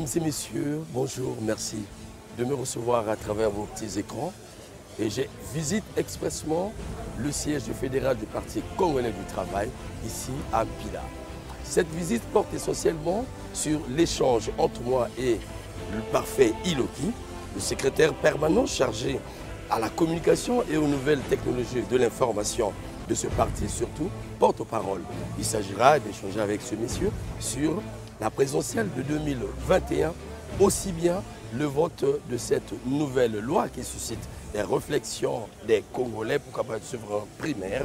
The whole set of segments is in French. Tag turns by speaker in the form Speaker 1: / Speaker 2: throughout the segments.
Speaker 1: Mesdames et messieurs, bonjour, merci de me recevoir à travers vos petits écrans. Et j'ai visite expressement le siège fédéral du Parti congolais du travail, ici à Mpila. Cette visite porte essentiellement sur l'échange entre moi et le parfait Iloki, le secrétaire permanent chargé à la communication et aux nouvelles technologies de l'information de ce parti, surtout porte-parole. Il s'agira d'échanger avec ce monsieur sur la présidentielle de 2021, aussi bien le vote de cette nouvelle loi qui suscite des réflexions des Congolais, pourquoi pas être souverain primaire,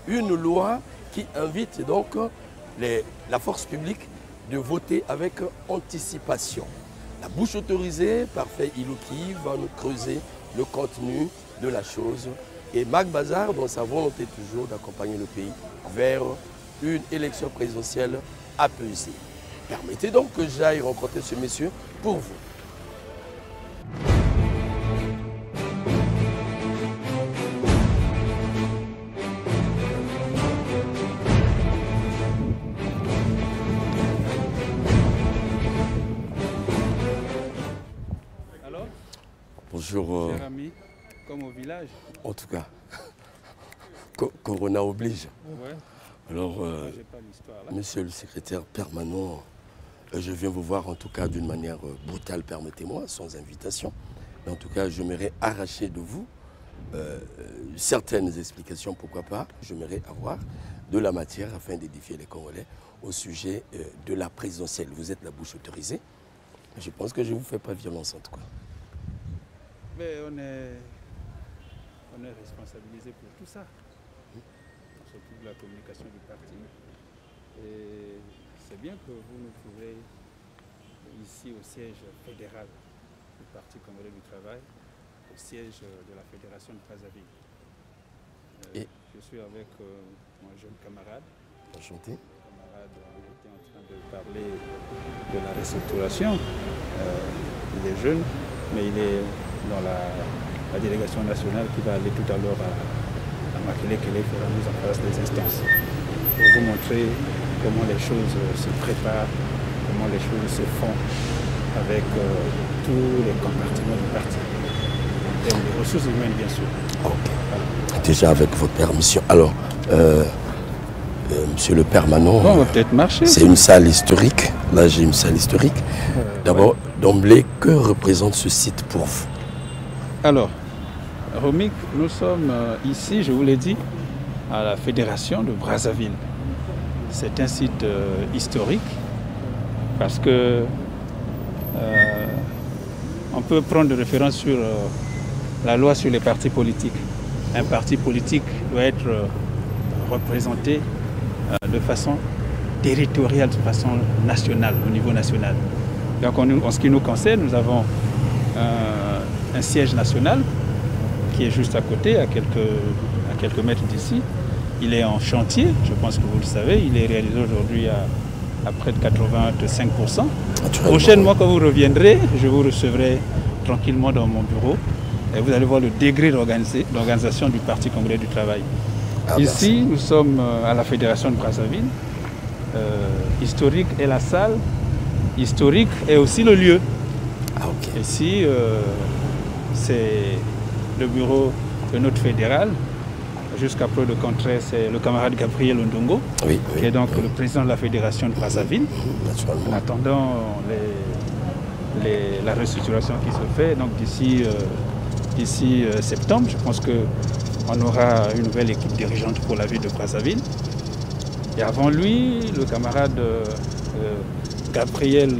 Speaker 1: une loi qui invite donc la force publique de voter avec anticipation. La bouche autorisée, parfait Iloki, va nous creuser le contenu de la chose et Mac Bazar dans sa volonté toujours d'accompagner le pays vers une élection présidentielle apaisée. Permettez donc que j'aille rencontrer ce monsieur pour vous.
Speaker 2: Alors,
Speaker 1: bonjour.
Speaker 2: cher ami, comme au village.
Speaker 1: En tout cas, Corona oblige.
Speaker 2: Ouais.
Speaker 1: Alors,
Speaker 2: J'ai pas l'histoire là.
Speaker 1: monsieur le secrétaire permanent, je viens vous voir en tout cas d'une manière brutale, permettez-moi, sans invitation. Mais en tout cas, j'aimerais arracher de vous certaines explications, pourquoi pas. J'aimerais avoir de la matière afin d'édifier les Congolais au sujet de la présidentielle. Vous êtes la bouche autorisée. Je pense que je ne vous fais pas violence en tout cas.
Speaker 2: Mais on est responsabilisé pour tout ça. On s'occupe de la communication du parti. Et c'est bien que vous nous trouverez ici au siège fédéral du Parti congolais du travail, au siège de la Fédération de Brazzaville. Je suis avec mon jeune camarade.
Speaker 1: Enchanté.
Speaker 2: Camarade, on était en train de parler de la restructuration. Il est jeune, mais il est dans la délégation nationale qui va aller tout à l'heure à Makelekele pour la mise en place des instances. Pour vous montrer comment les choses se préparent, comment les choses se font avec tous les compartiments du parti. Et les ressources humaines, bien sûr.
Speaker 1: Ok. Voilà. Déjà avec votre permission. Alors, monsieur le permanent,
Speaker 2: bon, on va peut-être marcher.
Speaker 1: C'est une salle historique. Là, j'ai une salle historique. D'abord, d'emblée, que représente ce site pour vous?
Speaker 2: Alors, Romik, nous sommes ici, je vous l'ai dit, à la Fédération de Brazzaville. C'est un site historique parce que on peut prendre de référence sur la loi sur les partis politiques. Un parti politique doit être représenté de façon territoriale, de façon nationale, au niveau national. Donc en ce qui nous concerne, nous avons un siège national qui est juste à côté, à quelques mètres d'ici. Il est en chantier, je pense que vous le savez, il est réalisé aujourd'hui à près de 85%. Prochainement, quand vous reviendrez, je vous recevrai tranquillement dans mon bureau et vous allez voir le degré d'organisation du Parti congolais du travail. Ici, nous sommes à la Fédération de Brazzaville. Historique est la salle, historique est aussi le lieu. Ici, c'est le bureau de notre fédéral. Jusqu'à peu de contraire, c'est le camarade Gabriel Ondongo, qui est donc le président de la Fédération de Brazzaville. En attendant la restructuration qui se fait, donc d'ici septembre, je pense qu'on aura une nouvelle équipe dirigeante pour la ville de Brazzaville. Et avant lui, le camarade Gabriel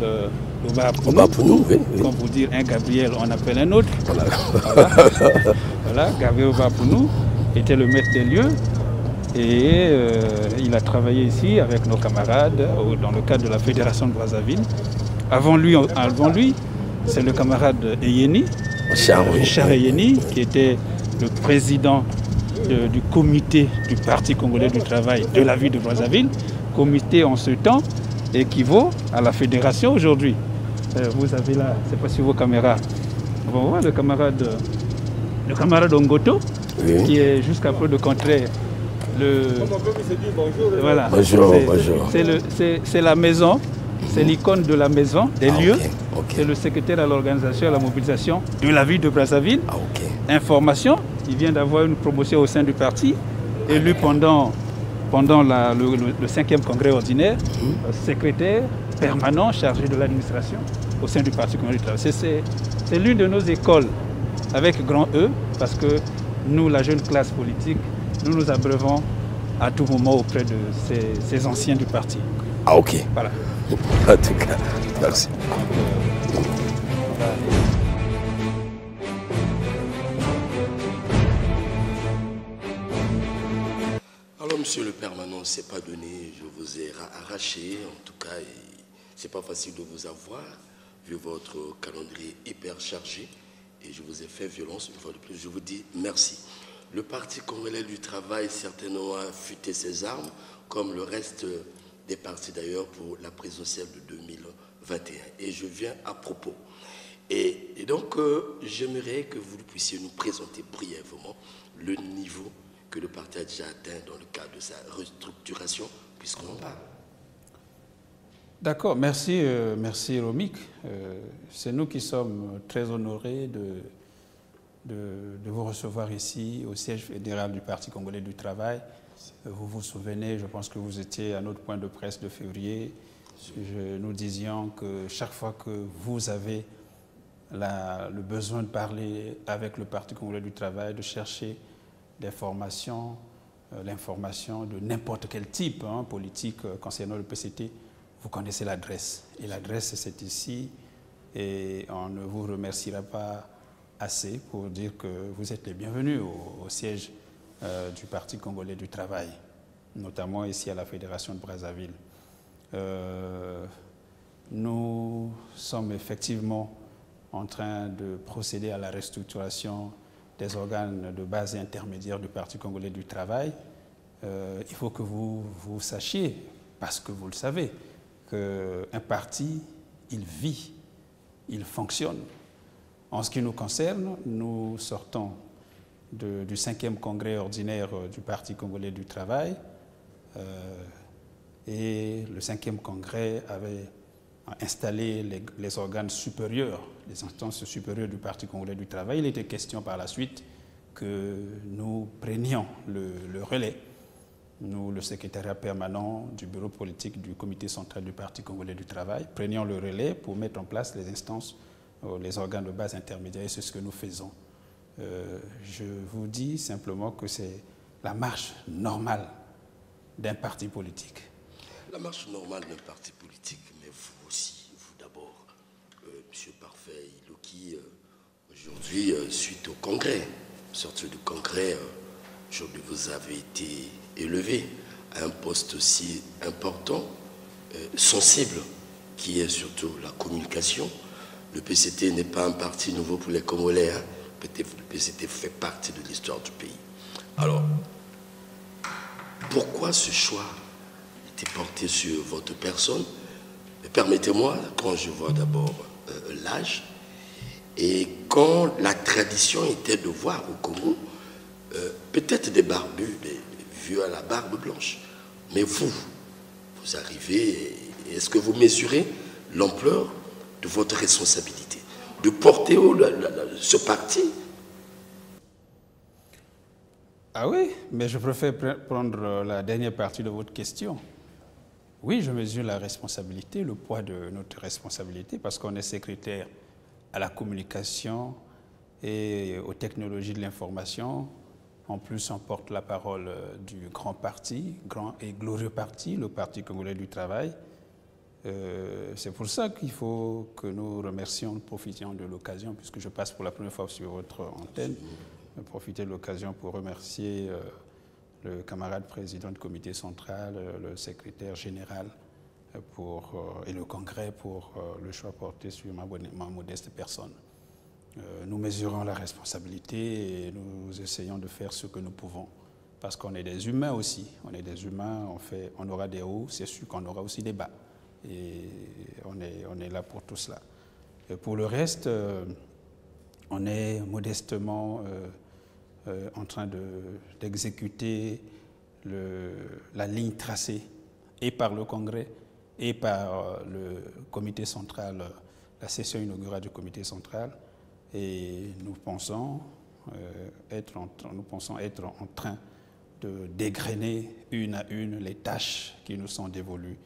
Speaker 2: Obapounou, comme vous dire un Gabriel, on appelle un autre. Voilà, Gabriel Obapounou était le maître des lieux et il a travaillé ici avec nos camarades dans le cadre de la Fédération de Brazzaville. Avant lui c'est le camarade Eyeni, Richard Eyeni, qui était le président du comité du Parti congolais du travail de la ville de Brazzaville. Comité en ce temps équivaut à la fédération aujourd'hui. Vous avez là, je ne sais pas si vos caméras, on va voir le camarade Ongoto, qui est jusqu'à peu de contraire. Voilà.
Speaker 1: Bonjour.
Speaker 2: C'est la maison, c'est l'icône de la maison, des lieux.
Speaker 1: Ok.
Speaker 2: C'est le secrétaire à l'organisation et à la mobilisation de la ville de Brazzaville.
Speaker 1: Ah, ok.
Speaker 2: Information, il vient d'avoir une promotion au sein du parti, élu pendant le 5e congrès ordinaire, secrétaire permanent chargé de l'administration au sein du Parti communiste du travail. C'est l'une de nos écoles avec grand E, parce que nous, la jeune classe politique, nous nous abreuvons à tout moment auprès de ces anciens du parti.
Speaker 1: Ah, ok.
Speaker 2: Voilà.
Speaker 1: En tout cas, merci. Alors, monsieur le permanent, c'est pas donné, je vous ai arraché, en tout cas, c'est pas facile de vous avoir, vu votre calendrier hyper chargé, et je vous ai fait violence une fois de plus, je vous dis merci. Le Parti congolais du travail certainement a affûté ses armes, comme le reste des partis d'ailleurs pour la présidentielle de 2021. Et je viens à propos. Et donc, j'aimerais que vous puissiez nous présenter brièvement le niveau que le parti a déjà atteint dans le cadre de sa restructuration, puisqu'on en parle.
Speaker 2: D'accord, merci, merci Romik. C'est nous qui sommes très honorés de vous recevoir ici au siège fédéral du Parti congolais du travail. Vous vous souvenez, je pense que vous étiez à notre point de presse de février. Nous disions que chaque fois que vous avez le besoin de parler avec le Parti congolais du travail, de chercher des formations, l'information de n'importe quel type politique concernant le PCT, vous connaissez l'adresse. Et l'adresse, c'est ici. Et on ne vous remerciera pas assez pour dire que vous êtes les bienvenus au siège du Parti congolais du travail, notamment ici à la Fédération de Brazzaville. Nous sommes effectivement en train de procéder à la restructuration des organes de base et intermédiaires du Parti congolais du travail. Il faut que vous sachiez, parce que vous le savez, qu'un parti, il vit, il fonctionne. En ce qui nous concerne, nous sortons du 5e congrès ordinaire du Parti congolais du travail et le 5e congrès avait installé les organes supérieurs, les instances supérieures du Parti congolais du travail. Il était question par la suite que nous prenions le relais, nous, le secrétariat permanent du bureau politique du comité central du Parti congolais du travail, prenions le relais pour mettre en place les instances, les organes de base intermédiaires, et c'est ce que nous faisons. Je vous dis simplement que c'est la marche normale d'un parti politique.
Speaker 1: La marche normale d'un parti politique, mais vous aussi, vous d'abord, M. Parfait Iloki, aujourd'hui, suite au congrès, sorti du congrès, aujourd'hui vous avez été élevé à un poste aussi important, sensible, qui est surtout la communication. Le PCT n'est pas un parti nouveau pour les Congolais, hein. Le PCT fait partie de l'histoire du pays. Alors, pourquoi ce choix était porté sur votre personne? Permettez-moi, quand je vois d'abord l'âge, et quand la tradition était de voir au Congo, peut-être des barbus, des vieux à la barbe blanche, mais vous arrivez, est-ce que vous mesurez l'ampleur de votre responsabilité, de porter haut ce parti?
Speaker 2: Ah oui, mais je préfère prendre la dernière partie de votre question. Oui, je mesure la responsabilité, le poids de notre responsabilité, parce qu'on est secrétaire à la communication et aux technologies de l'information. En plus, on porte la parole du grand parti, grand et glorieux parti, le Parti congolais du travail. C'est pour ça qu'il faut que nous remercions, nous profitions de l'occasion, puisque je passe pour la première fois sur votre antenne, profiter de l'occasion pour remercier le camarade président du comité central, le secrétaire général et le congrès pour le choix porté sur ma modeste personne. Nous mesurons la responsabilité et nous essayons de faire ce que nous pouvons, parce qu'on est des humains aussi. On est des humains, on aura des hauts, c'est sûr qu'on aura aussi des bas. Et on est là pour tout cela. Et pour le reste, on est modestement en train d'exécuter la ligne tracée et par le Congrès et par le comité central la session inaugurale du comité central et nous pensons être en train de dégrainer une à une les tâches qui nous sont dévolues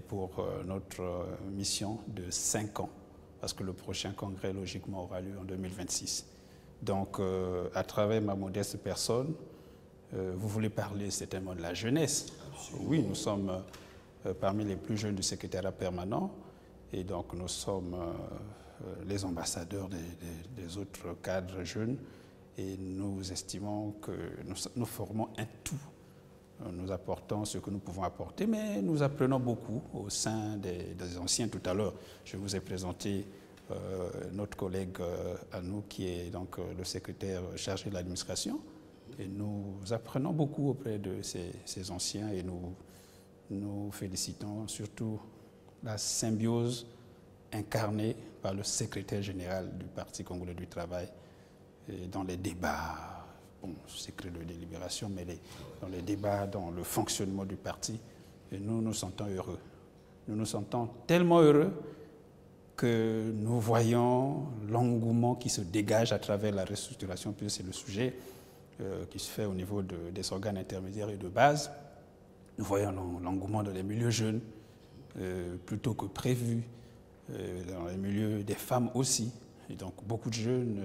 Speaker 2: pour notre mission de 5 ans, parce que le prochain congrès, logiquement, aura lieu en 2026. Donc, à travers ma modeste personne, vous voulez parler certainement de la jeunesse. Absolument. Oui, nous sommes parmi les plus jeunes du secrétariat permanent et donc nous sommes les ambassadeurs des autres cadres jeunes et nous estimons que nous formons un tout. Nous apportons ce que nous pouvons apporter, mais nous apprenons beaucoup au sein des anciens. Tout à l'heure, je vous ai présenté notre collègue à nous qui est donc le secrétaire chargé de l'administration. Et nous apprenons beaucoup auprès de ces anciens et nous félicitons surtout la symbiose incarnée par le secrétaire général du Parti congolais du travail et dans les débats, bon, secret de délibération, mais dans les débats, dans le fonctionnement du parti. Et nous nous sentons heureux. Nous nous sentons tellement heureux que nous voyons l'engouement qui se dégage à travers la restructuration, puisque c'est le sujet qui se fait au niveau des organes intermédiaires et de base. Nous voyons l'engouement dans les milieux jeunes, plutôt que prévu, dans les milieux des femmes aussi. Et donc beaucoup de jeunes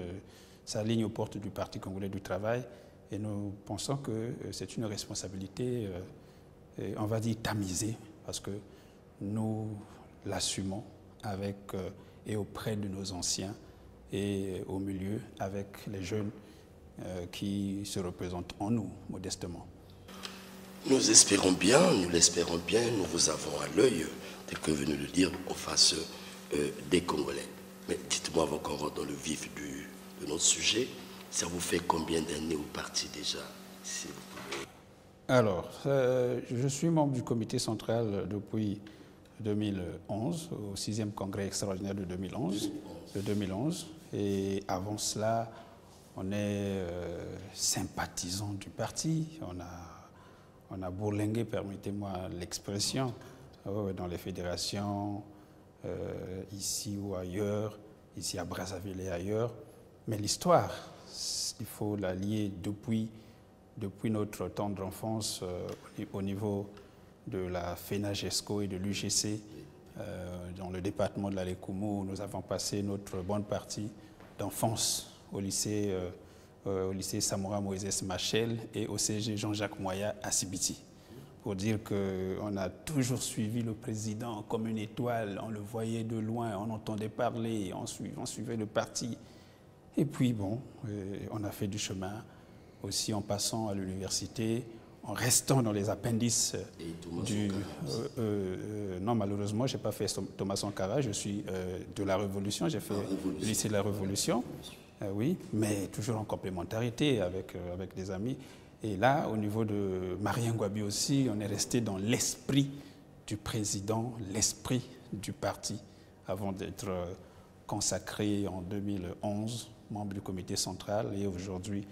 Speaker 2: s'alignent aux portes du Parti congolais du travail et nous pensons que c'est une responsabilité, on va dire, tamisée, parce que nous l'assumons avec et auprès de nos anciens et au milieu avec les jeunes qui se représentent en nous, modestement.
Speaker 1: Nous espérons bien, nous l'espérons bien, nous vous avons à l'œil, tel que vous venez de le dire, en face des Congolais. Mais dites-moi avant qu'on rentre dans le vif de notre sujet, ça vous fait combien d'années au parti déjà, si vous pouvez? Alors,
Speaker 2: je suis membre du comité central depuis 2011, au 6e congrès extraordinaire de 2011. Et avant cela, on est sympathisant du parti. On a bourlingué, permettez-moi l'expression, dans les fédérations, ici ou ailleurs, ici à Brazzaville et ailleurs. Mais l'histoire, il faut la lier depuis notre tendre enfance au niveau de la FENAGESCO et de l'UGC, dans le département de la Lékoumou, où nous avons passé notre bonne partie d'enfance au lycée Samora Moïse Machel et au CG Jean-Jacques Moya à Sibiti. Pour dire qu'on a toujours suivi le président comme une étoile, on le voyait de loin, on entendait parler, on suivait le parti. Et puis bon, on a fait du chemin aussi en passant à l'université, en restant dans les appendices du... non, malheureusement, je n'ai pas fait Thomas Sankara, je suis de la Révolution, j'ai fait le lycée de la Révolution, oui, mais toujours en complémentarité avec des amis. Et là, au niveau de Marien Ngouabi aussi, on est resté dans l'esprit du président, l'esprit du parti, avant d'être consacré en 2011, membre du comité central, et aujourd'hui,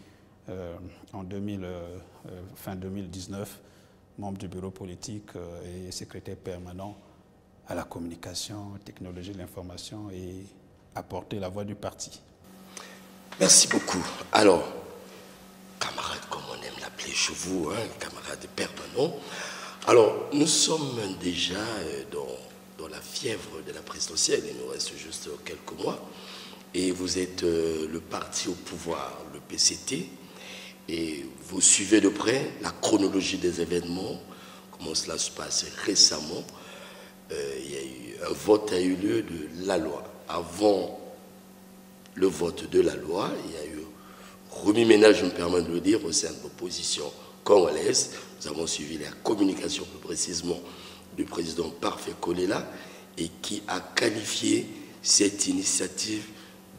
Speaker 2: fin 2019, membre du bureau politique et secrétaire permanent à la communication, technologie de l'information et apporter la voix du parti.
Speaker 1: Merci beaucoup. Alors, camarade, comme on aime l'appeler chez vous, camarade permanent. Alors, nous sommes déjà dans la fièvre de la présidentielle, il nous reste juste quelques mois. Et vous êtes le parti au pouvoir, le PCT, et vous suivez de près la chronologie des événements, comment cela se passe récemment. Il y a eu un vote a eu lieu de la loi. Avant le vote de la loi, il y a eu remue-ménage, je me permets de le dire, au sein de l'opposition congolaise. Nous avons suivi la communication, plus précisément, du président Parfait Kolela, et qui a qualifié cette initiative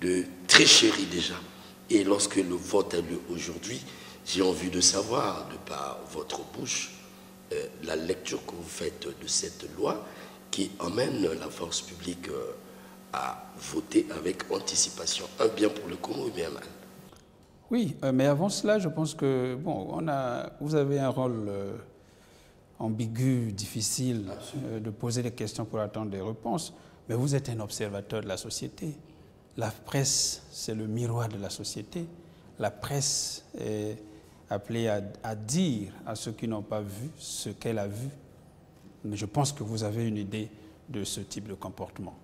Speaker 1: de tricherie déjà. Et lorsque le vote a lieu aujourd'hui, j'ai envie de savoir, de par votre bouche, la lecture que vous faites de cette loi qui emmène la force publique à voter avec anticipation. Un bien pour le Congo et bien mal.
Speaker 2: Oui, mais avant cela, je pense que bon, vous avez un rôle ambigu, difficile, de poser des questions pour attendre des réponses. mais vous êtes un observateur de la société. La presse, c'est le miroir de la société. La presse est appelée à dire à ceux qui n'ont pas vu ce qu'elle a vu. Mais je pense que vous avez une idée de ce type de comportement.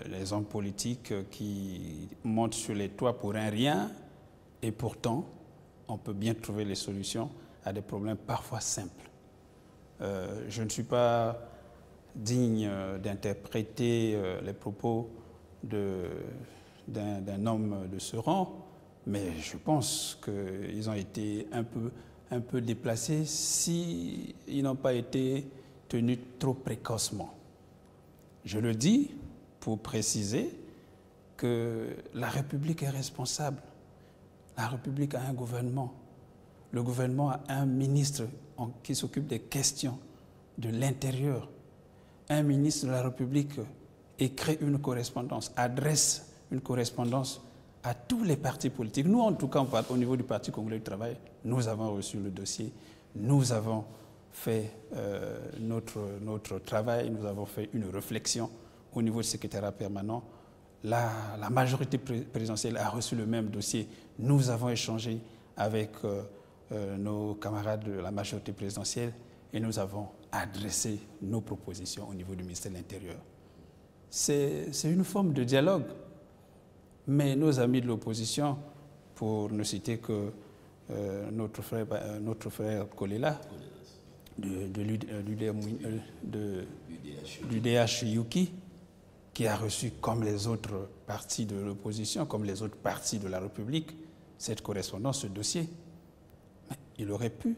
Speaker 2: Les hommes politiques qui montent sur les toits pour un rien, et pourtant, on peut bien trouver les solutions à des problèmes parfois simples. Je ne suis pas digne d'interpréter les propos d'un homme de ce rang, mais je pense qu'ils ont été un peu déplacés s'ils n'ont pas été tenus trop précocement. Je le dis pour préciser que la République est responsable. La République a un gouvernement. Le gouvernement a un ministre qui s'occupe des questions de l'intérieur. Un ministre de la République écrit une correspondance, adresse une correspondance à tous les partis politiques. Nous, en tout cas, au niveau du Parti congolais du travail, nous avons reçu le dossier, nous avons fait notre travail, nous avons fait une réflexion au niveau du secrétariat permanent. La majorité présidentielle a reçu le même dossier. Nous avons échangé avec nos camarades de la majorité présidentielle et nous avons adressé nos propositions au niveau du ministère de l'Intérieur. C'est une forme de dialogue. Mais nos amis de l'opposition, pour ne citer que notre frère Kolela, du DH Yuki, qui a reçu, comme les autres partis de l'opposition, comme les autres partis de la République, cette correspondance, ce dossier. Mais il aurait pu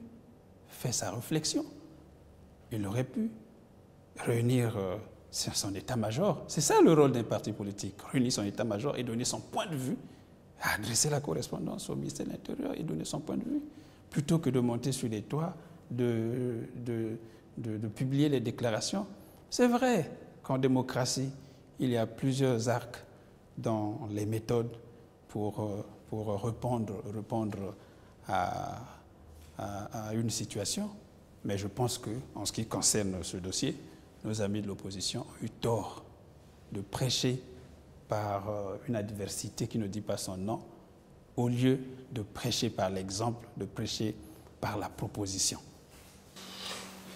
Speaker 2: faire sa réflexion. Il aurait pu réunir son état-major. C'est ça le rôle d'un parti politique, réunir son état-major et donner son point de vue, adresser la correspondance au ministère de l'Intérieur et donner son point de vue, plutôt que de monter sur les toits, de publier les déclarations. C'est vrai qu'en démocratie, il y a plusieurs arcs dans les méthodes pour répondre à une situation. Mais je pense qu'en ce qui concerne ce dossier, nos amis de l'opposition ont eu tort de prêcher par une adversité qui ne dit pas son nom, au lieu de prêcher par l'exemple, de prêcher par la proposition.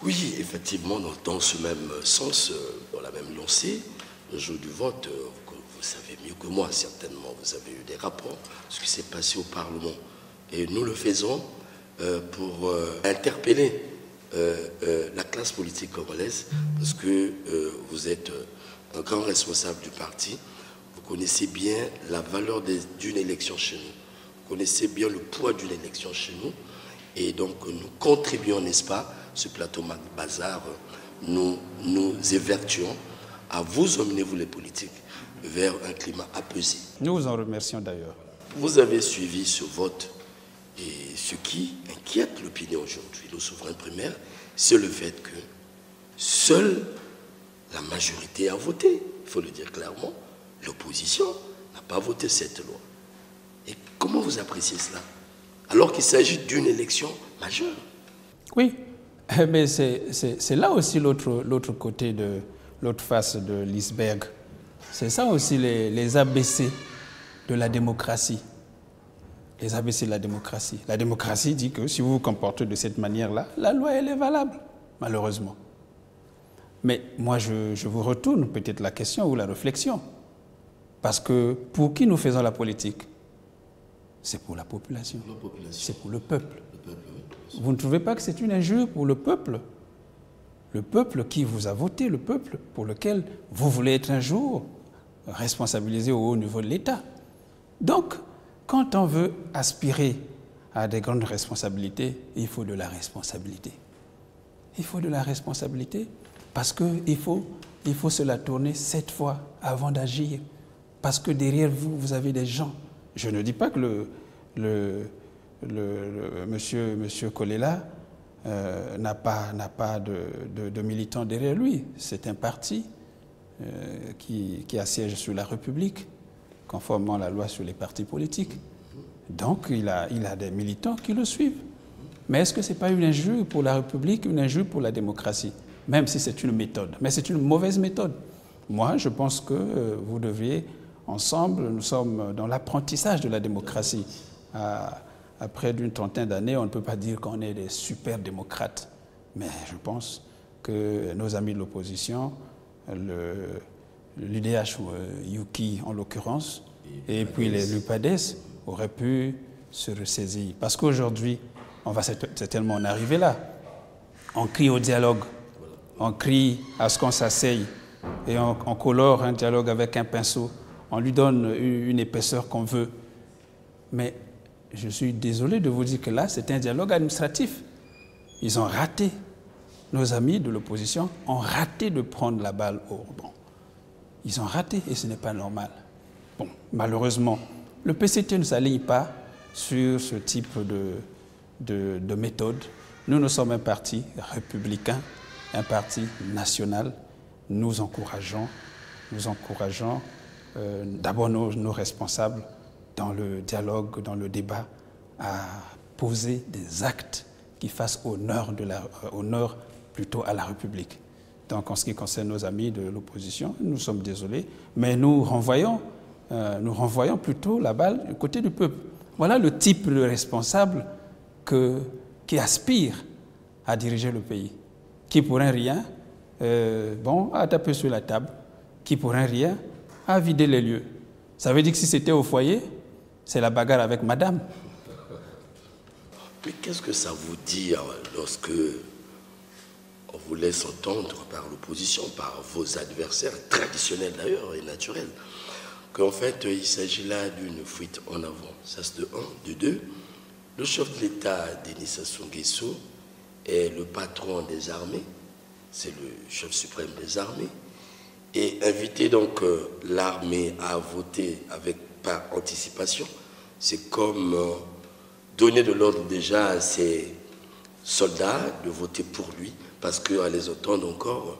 Speaker 1: Oui, effectivement, dans ce même sens, dans la même lancée, le jour du vote, vous savez mieux que moi, certainement, vous avez eu des rapports, ce qui s'est passé au Parlement. Et nous le faisons pour interpeller la classe politique congolaise, parce que vous êtes un grand responsable du parti, vous connaissez bien la valeur d'une élection chez nous, vous connaissez bien le poids d'une élection chez nous, et donc nous contribuons, n'est-ce pas, ce plateau Bazar, nous évertuons à vous emmener, vous les politiques, vers un climat apaisé.
Speaker 2: Nous vous en remercions d'ailleurs.
Speaker 1: Vous avez suivi ce vote. Et ce qui inquiète l'opinion aujourd'hui, le souverain primaire, c'est le fait que seule la majorité a voté. Il faut le dire clairement, l'opposition n'a pas voté cette loi. Et comment vous appréciez cela? Alors qu'il s'agit d'une élection majeure.
Speaker 2: Oui, mais c'est là aussi l'autre côté, l'autre face de l'iceberg. C'est ça aussi les ABC de la démocratie. Les ABC de la démocratie. La démocratie dit que si vous vous comportez de cette manière-là, la loi, elle est valable, malheureusement. Mais moi, je vous retourne peut-être la question ou la réflexion. Parce que pour qui nous faisons la politique? C'est pour la population. C'est pour le peuple. Vous ne trouvez pas que c'est une injure pour le peuple? Le peuple qui vous a voté, le peuple pour lequel vous voulez être un jour responsabilisé au haut niveau de l'État. Donc, quand on veut aspirer à des grandes responsabilités, il faut de la responsabilité. Il faut de la responsabilité parce qu'il faut se la tourner 7 fois avant d'agir. Parce que derrière vous, vous avez des gens. Je ne dis pas que monsieur Kolela n'a pas de militants derrière lui. C'est un parti qui assiège sur la République, conformément à la loi sur les partis politiques. Donc, il a des militants qui le suivent. Mais est-ce que ce n'est pas une injure pour la République, une injure pour la démocratie? Même si c'est une méthode. Mais c'est une mauvaise méthode. Moi, je pense que vous devriez, ensemble, nous sommes dans l'apprentissage de la démocratie. Après d'une trentaine d'années, on ne peut pas dire qu'on est des super démocrates. Mais je pense que nos amis de l'opposition, l'UDH ou Yuki en l'occurrence, et puis l'UPADES auraient pu se ressaisir. Parce qu'aujourd'hui, on va certainement en arriver là. On crie au dialogue, on crie à ce qu'on s'asseye et on colore un dialogue avec un pinceau, on lui donne une épaisseur qu'on veut. Mais je suis désolé de vous dire que là, c'est un dialogue administratif. Ils ont raté. Nos amis de l'opposition ont raté de prendre la balle au rebond. Ils ont raté et ce n'est pas normal. Bon, malheureusement, le PCT ne s'aligne pas sur ce type de méthode. Nous sommes un parti républicain, un parti national. Nous encourageons d'abord nos responsables dans le dialogue, dans le débat, à poser des actes qui fassent honneur plutôt à la République. Donc en ce qui concerne nos amis de l'opposition, nous sommes désolés, mais nous renvoyons plutôt la balle du côté du peuple. Voilà le type de responsable qui aspire à diriger le pays, qui pour un rien a tapé sur la table, qui pour un rien a vidé les lieux. Ça veut dire que si c'était au foyer, c'est la bagarre avec madame.
Speaker 1: Mais qu'est-ce que ça vous dit lorsque on vous laisse entendre par l'opposition, par vos adversaires, traditionnels d'ailleurs et naturels, qu'en fait il s'agit là d'une fuite en avant? Ça c'est de un. De deux, le chef de l'État, Denis Sassou Nguesso, est le patron des armées, c'est le chef suprême des armées, et inviter donc l'armée à voter par anticipation, c'est comme donner de l'ordre déjà à ses soldats de voter pour lui, parce qu'à les entendre encore,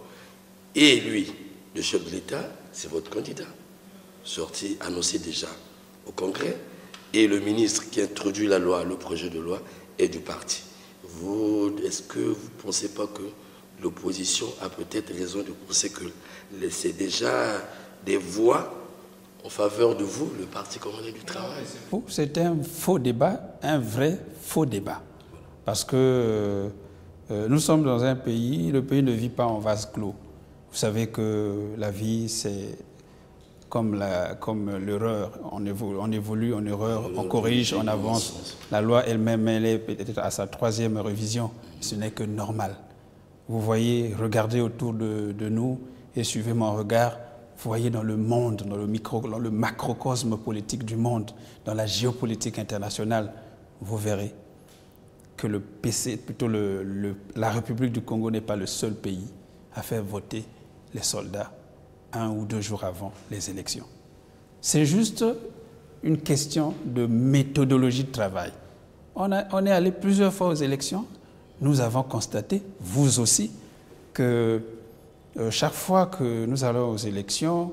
Speaker 1: et lui, le chef de l'État, c'est votre candidat, sorti, annoncé déjà au Congrès, et le ministre qui introduit la loi, le projet de loi, est du parti. Est-ce que vous ne pensez pas que l'opposition a peut-être raison de penser que c'est déjà des voix en faveur de vous, le Parti communiste du travail?
Speaker 2: C'est un faux débat, un vrai faux débat. Parce que nous sommes dans un pays, le pays ne vit pas en vase clos. Vous savez que la vie, c'est comme l'erreur. On évolue en erreur, on corrige, on avance. La loi elle-même, elle est peut-être à sa 3e révision. Ce n'est que normal. Vous voyez, regardez autour de nous et suivez mon regard. Vous voyez dans le monde, dans le macrocosme politique du monde, dans la géopolitique internationale, vous verrez que la République du Congo n'est pas le seul pays à faire voter les soldats 1 ou 2 jours avant les élections. C'est juste une question de méthodologie de travail. On est allé plusieurs fois aux élections. Nous avons constaté, vous aussi, que chaque fois que nous allons aux élections,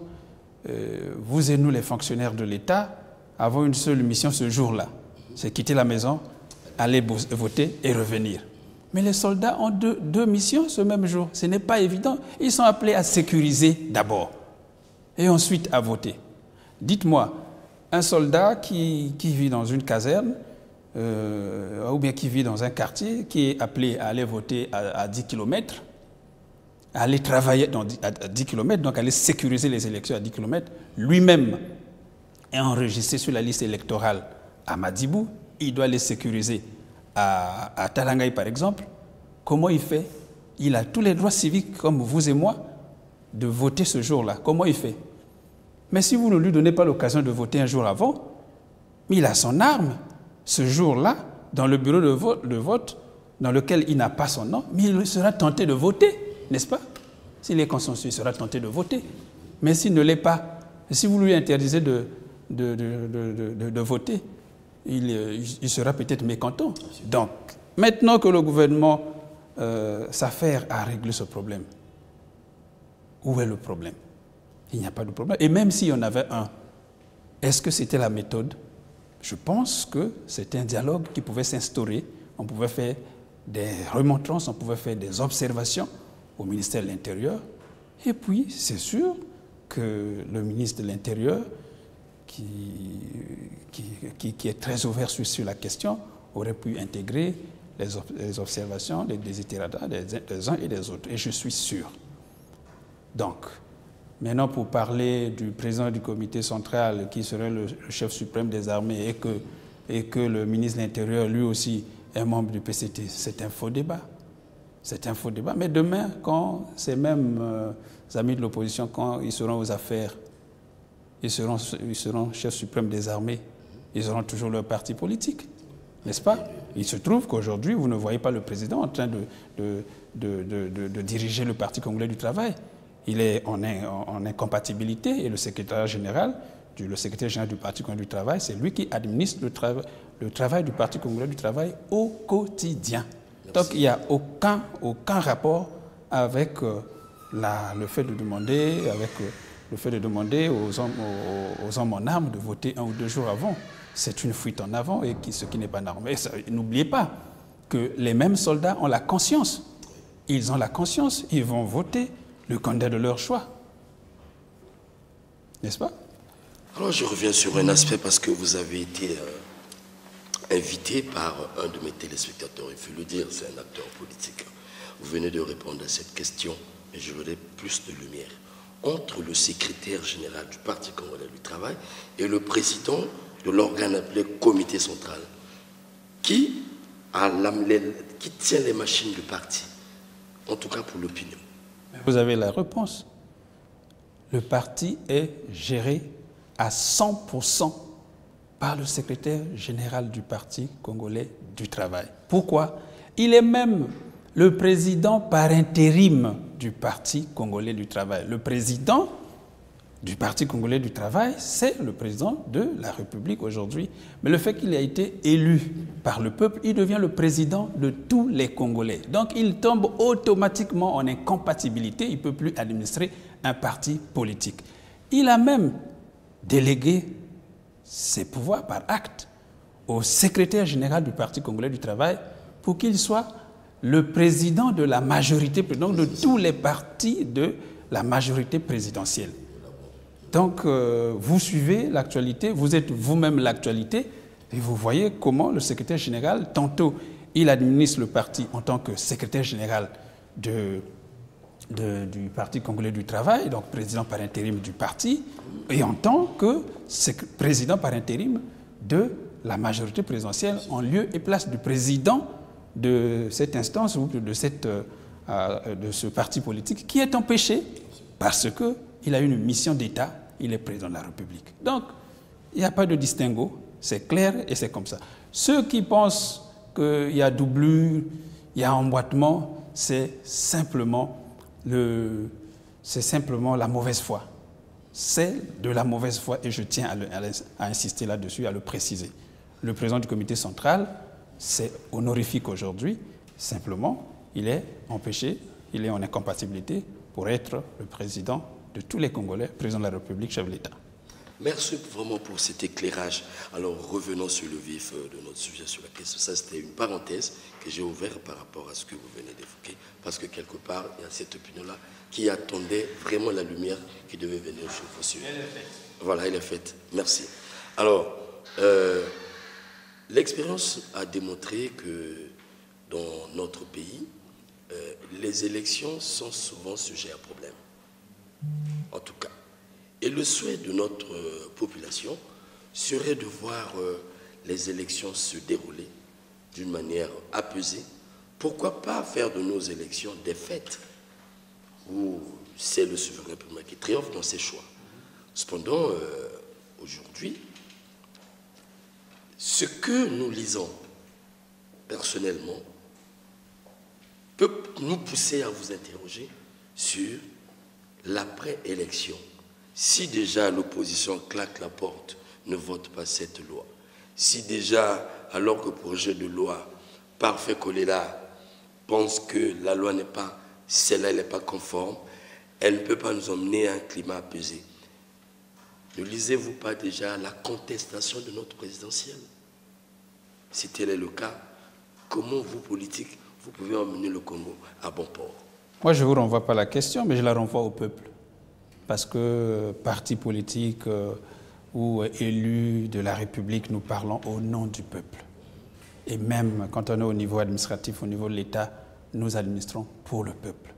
Speaker 2: vous et nous, les fonctionnaires de l'État, avons une seule mission ce jour-là. C'est quitter la maison, aller voter et revenir. Mais les soldats ont deux missions ce même jour. Ce n'est pas évident. Ils sont appelés à sécuriser d'abord et ensuite à voter. Dites-moi, un soldat qui vit dans une caserne ou bien qui vit dans un quartier, qui est appelé à aller voter à 10 km, à aller travailler à 10 km, donc aller sécuriser les élections à 10 km, lui-même est enregistré sur la liste électorale à Madibou, il doit les sécuriser à Talangaï par exemple. Comment il fait? Il a tous les droits civiques comme vous et moi de voter ce jour-là. Comment il fait? Mais si vous ne lui donnez pas l'occasion de voter un jour avant, il a son arme ce jour-là dans le bureau de vote dans lequel il n'a pas son nom, mais il sera tenté de voter, n'est-ce pas? S'il est consciencieux, il sera tenté de voter. Mais s'il ne l'est pas, si vous lui interdisez de voter, il sera peut-être mécontent. Donc, maintenant que le gouvernement s'affaire à régler ce problème, où est le problème? Il n'y a pas de problème. Et même s'il y en avait un, est-ce que c'était la méthode? Je pense que c'était un dialogue qui pouvait s'instaurer. On pouvait faire des remontrances, on pouvait faire des observations au ministère de l'Intérieur. Et puis, c'est sûr que le ministre de l'Intérieur, qui est très ouvert sur la question, aurait pu intégrer les observations, les desiderata des uns et des autres. Et je suis sûr. Donc, maintenant, pour parler du président du comité central, qui serait le chef suprême des armées, et que le ministre de l'Intérieur, lui aussi, est membre du PCT, c'est un faux débat. C'est un faux débat. Mais demain, quand ces mêmes amis de l'opposition, quand ils seront aux affaires, ils seront chefs suprêmes des armées, ils auront toujours leur parti politique, n'est-ce pas? Il se trouve qu'aujourd'hui, vous ne voyez pas le président en train de diriger le Parti congolais du travail. Il est en incompatibilité et le secrétaire général du Parti congolais du travail, c'est lui qui administre le travail du Parti congolais du travail au quotidien. Merci. Donc il n'y a aucun rapport avec le fait de demander aux hommes en armes de voter 1 ou 2 jours avant. C'est une fuite en avant, et ce qui n'est pas normal. N'oubliez pas que les mêmes soldats ont la conscience. Ils ont la conscience, ils vont voter le candidat de leur choix. N'est-ce pas?
Speaker 1: Alors je reviens sur un aspect, parce que vous avez été invité par un de mes téléspectateurs, il faut le dire, c'est un acteur politique. Vous venez de répondre à cette question, et je voudrais plus de lumière. Entre le secrétaire général du Parti congolais du travail et le président de l'organe appelé comité central, qui tient les machines du parti, en tout cas pour l'opinion.
Speaker 2: Vous avez la réponse. Le parti est géré à 100% par le secrétaire général du Parti congolais du travail. Pourquoi? Il est même le président par intérim du Parti congolais du travail. Le président du Parti congolais du travail, c'est le président de la République aujourd'hui. Mais le fait qu'il ait été élu par le peuple, il devient le président de tous les Congolais. Donc il tombe automatiquement en incompatibilité, il ne peut plus administrer un parti politique. Il a même délégué ses pouvoirs par acte au secrétaire général du Parti congolais du travail pour qu'il soit le président de la majorité, donc de tous les partis de la majorité présidentielle. Donc, vous suivez l'actualité, vous êtes vous-même l'actualité, et vous voyez comment le secrétaire général, tantôt il administre le parti en tant que secrétaire général du Parti congolais du travail, donc président par intérim du parti, et en tant que président par intérim de la majorité présidentielle, en lieu et place du président de cette instance ou de ce parti politique, qui est empêché parce qu'il a une mission d'État, il est président de la République. Donc, il n'y a pas de distinguo, c'est clair et c'est comme ça. Ceux qui pensent qu'il y a doublure, il y a emboîtement, c'est simplement la mauvaise foi. C'est de la mauvaise foi et je tiens à insister là-dessus, à le préciser. Le président du comité central, c'est honorifique aujourd'hui, simplement, il est empêché, il est en incompatibilité pour être le président de tous les Congolais, président de la République, chef de l'État.
Speaker 1: Merci vraiment pour cet éclairage. Alors revenons sur le vif de notre sujet, sur la question. Ça, c'était une parenthèse que j'ai ouverte par rapport à ce que vous venez d'évoquer, parce que quelque part, il y a cette opinion-là qui attendait vraiment la lumière qui devait venir sur vos sujets. Elle est faite. Voilà, elle est faite. Merci. Alors, l'expérience a démontré que dans notre pays, les élections sont souvent sujets à problème. En tout cas. Et le souhait de notre population serait de voir les élections se dérouler d'une manière apaisée. Pourquoi pas faire de nos élections des fêtes où c'est le souverain primaire qui triomphe dans ses choix. Cependant, aujourd'hui, ce que nous lisons personnellement peut nous pousser à vous interroger sur l'après-élection. Si déjà l'opposition claque la porte, ne vote pas cette loi, si déjà, alors que le projet de loi parfait Kolela pense que la loi n'est pas, celle-là n'est pas conforme, elle ne peut pas nous emmener à un climat apaisé. Ne lisez-vous pas déjà la contestation de notre présidentielle? Si tel est le cas, comment vous, politiques, vous pouvez emmener le Congo à bon port?
Speaker 2: Moi, je ne vous renvoie pas la question, mais je la renvoie au peuple. parce que parti politique ou élus de la République, nous parlons au nom du peuple. Et même quand on est au niveau administratif, au niveau de l'État, nous administrons pour le peuple.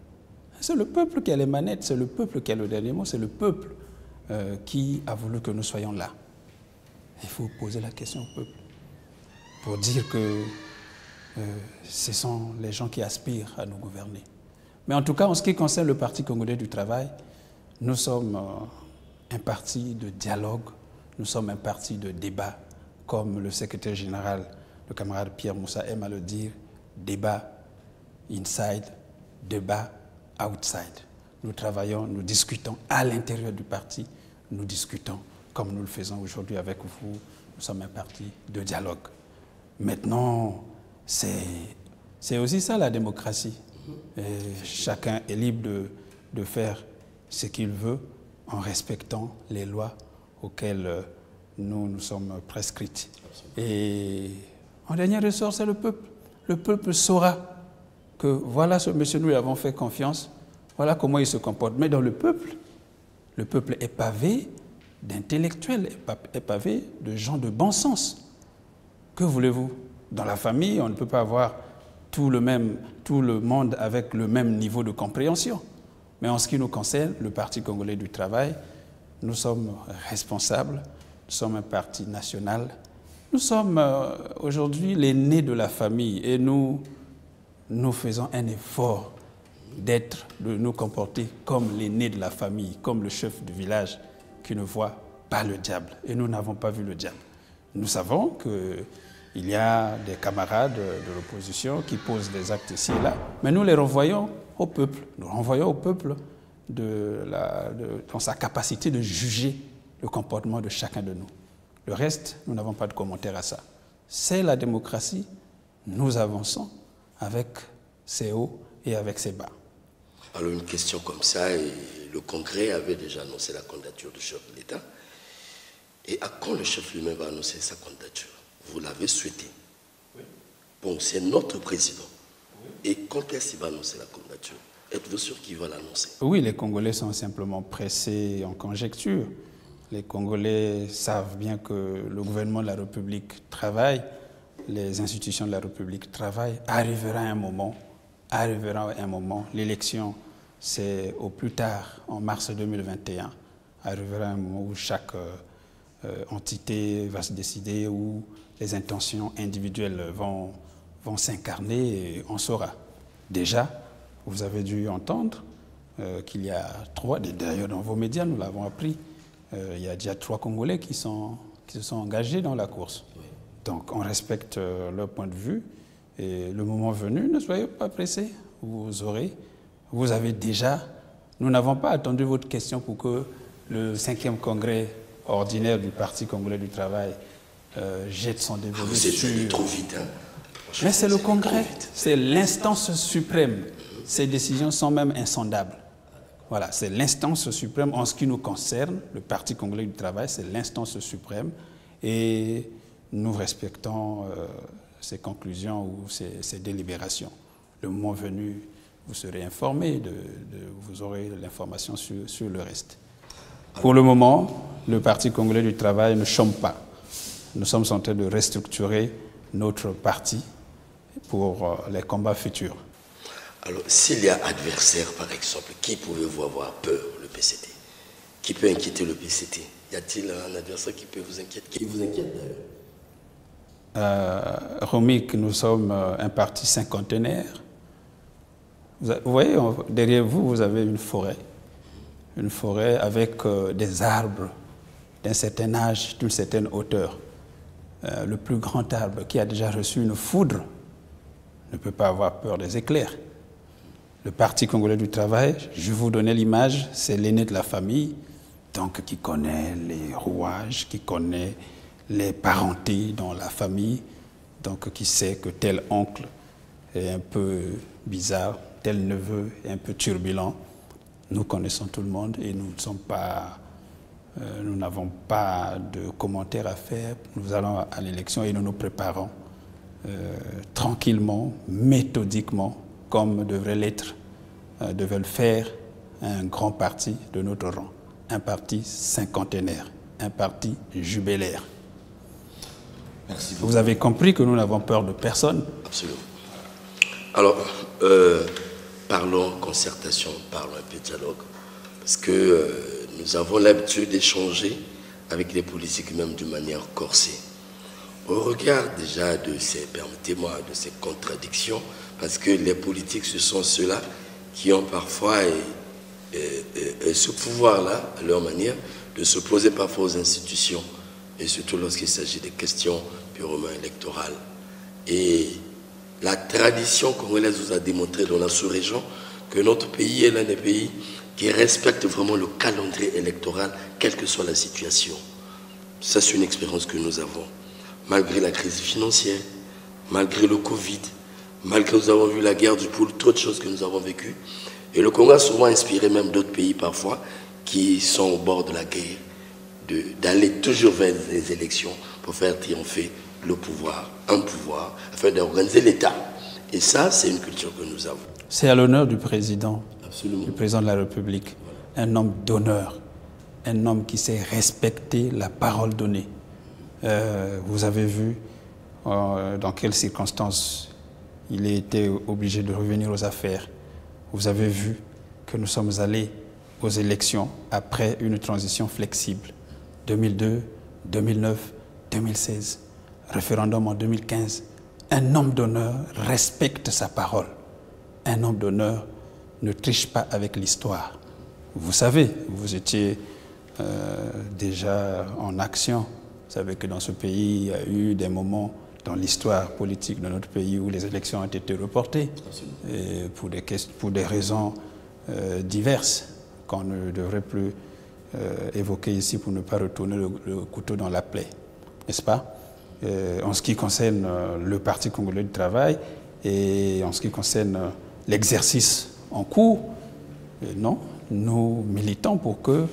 Speaker 2: C'est le peuple qui a les manettes, c'est le peuple qui a le dernier mot, c'est le peuple qui a voulu que nous soyons là. Il faut poser la question au peuple pour dire que ce sont les gens qui aspirent à nous gouverner. Mais en tout cas, en ce qui concerne le Parti congolais du travail, nous sommes un parti de dialogue, nous sommes un parti de débat, comme le secrétaire général, le camarade Pierre Moussa aime à le dire, débat inside, débat outside. Nous travaillons, nous discutons à l'intérieur du parti, nous discutons comme nous le faisons aujourd'hui avec vous. Nous sommes un parti de dialogue. Maintenant, c'est aussi ça la démocratie. Et chacun est libre de faire ce qu'il veut en respectant les lois auxquelles nous sommes prescrites. Et en dernier ressort, c'est le peuple. Le peuple saura que voilà ce monsieur, nous lui avons fait confiance, voilà comment il se comporte. Mais dans le peuple est pavé d'intellectuels, est pavé de gens de bon sens. Que voulez-vous? Dans la famille, on ne peut pas avoir tout le monde avec le même niveau de compréhension. Mais en ce qui nous concerne, le Parti congolais du travail, nous sommes responsables, nous sommes un parti national, nous sommes aujourd'hui l'aîné de la famille et nous faisons un effort de nous comporter comme l'aîné de la famille, comme le chef du village qui ne voit pas le diable. Et nous n'avons pas vu le diable. Nous savons qu'il y a des camarades de l'opposition qui posent des actes ici et là, mais nous les renvoyons au peuple. Nous renvoyons au peuple dans sa capacité de juger le comportement de chacun de nous. Le reste, nous n'avons pas de commentaire à ça. C'est la démocratie. Nous avançons avec ses hauts et avec ses bas.
Speaker 1: Alors une question comme ça, et le Congrès avait déjà annoncé la candidature du chef de l'État. Et à quand le chef lui-même va annoncer sa candidature? Vous l'avez souhaité. Oui. Bon, c'est notre président. Oui. Et quand est-ce qu'il va annoncer la candidature? Êtes-vous sûr qu'il va l'annoncer?
Speaker 2: Oui, les Congolais sont simplement pressés en conjecture. Les Congolais savent bien que le gouvernement de la République travaille, les institutions de la République travaillent. Arrivera un moment, l'élection, c'est au plus tard, en mars 2021, arrivera un moment où chaque entité va se décider, où les intentions individuelles vont s'incarner et on saura. Déjà, vous avez dû entendre qu'il y a d'ailleurs dans vos médias, nous l'avons appris, il y a déjà 3 Congolais qui se sont engagés dans la course. Oui. Donc on respecte leur point de vue et le moment venu, ne soyez pas pressés, vous avez déjà, nous n'avons pas attendu votre question pour que le 5e congrès ordinaire du Parti congolais du travail jette son dévolu
Speaker 1: vous êtes allé trop vite, hein?
Speaker 2: Mais c'est le congrès, c'est l'instance suprême. Ces décisions sont même insondables. Voilà, c'est l'instance suprême en ce qui nous concerne, le Parti congolais du travail, c'est l'instance suprême et nous respectons ces conclusions ou ces délibérations. Le moment venu, vous serez informés, vous aurez l'information sur le reste. Pour le moment, le Parti congolais du travail ne chôme pas. Nous sommes en train de restructurer notre parti pour les combats futurs.
Speaker 1: Alors, s'il y a adversaire, par exemple, qui pouvez-vous avoir peur, le PCT? Qui peut inquiéter le PCT? Y a-t-il un adversaire qui peut vous inquiéter? Qui vous inquiète d'ailleurs?
Speaker 2: Romik, nous sommes un parti cinquantenaire. Vous voyez, derrière vous, vous avez une forêt. Une forêt avec des arbres d'un certain âge, d'une certaine hauteur. Le plus grand arbre qui a déjà reçu une foudre ne peut pas avoir peur des éclairs. Le Parti congolais du travail, je vous donnais l'image, c'est l'aîné de la famille, donc qui connaît les rouages, qui connaît les parentés dans la famille, donc qui sait que tel oncle est un peu bizarre, tel neveu est un peu turbulent. Nous connaissons tout le monde et nous n'avons pas de commentaires à faire. Nous allons à l'élection et nous nous préparons tranquillement, méthodiquement, comme devrait le faire un grand parti de notre rang. un parti cinquantenaire, un parti jubilaire.
Speaker 1: Merci beaucoup.
Speaker 2: Vous avez compris que nous n'avons peur de personne.
Speaker 1: Absolument. Alors, parlons concertation, parlons un peu de dialogue, parce que nous avons l'habitude d'échanger avec les politiques même d'une manière corsée. Au regard déjà de ces, permettez-moi, de ces contradictions, parce que les politiques, ce sont ceux-là qui ont parfois ce pouvoir-là, à leur manière, de s'opposer parfois aux institutions, et surtout lorsqu'il s'agit des questions purement électorales. Et la tradition congolaise vous a démontré dans la sous-région que notre pays est l'un des pays qui respecte vraiment le calendrier électoral, quelle que soit la situation. Ça, c'est une expérience que nous avons. Malgré la crise financière, malgré le Covid, malgré que nous avons vu la guerre du poule, trop de choses que nous avons vécues. Et le Congo a souvent inspiré même d'autres pays parfois qui sont au bord de la guerre, d'aller toujours vers les élections pour faire triompher le pouvoir, un pouvoir, afin d'organiser l'État. Et ça, c'est une culture que nous avons.
Speaker 2: C'est à l'honneur du président,
Speaker 1: Absolument.
Speaker 2: du président de la République, un homme d'honneur, un homme qui sait respecter la parole donnée. Vous avez vu dans quelles circonstances il a été obligé de revenir aux affaires. Vous avez vu que nous sommes allés aux élections après une transition flexible. 2002, 2009, 2016, référendum en 2015. Un homme d'honneur respecte sa parole. Un homme d'honneur ne triche pas avec l'histoire. Vous savez, vous étiez déjà en action. Vous savez que dans ce pays, il y a eu des moments dans l'histoire politique de notre pays où les élections ont été reportées et pour des raisons diverses qu'on ne devrait plus évoquer ici pour ne pas retourner le couteau dans la plaie, n'est-ce pas? En ce qui concerne le Parti congolais du travail et en ce qui concerne l'exercice en cours, non, nous militons pour que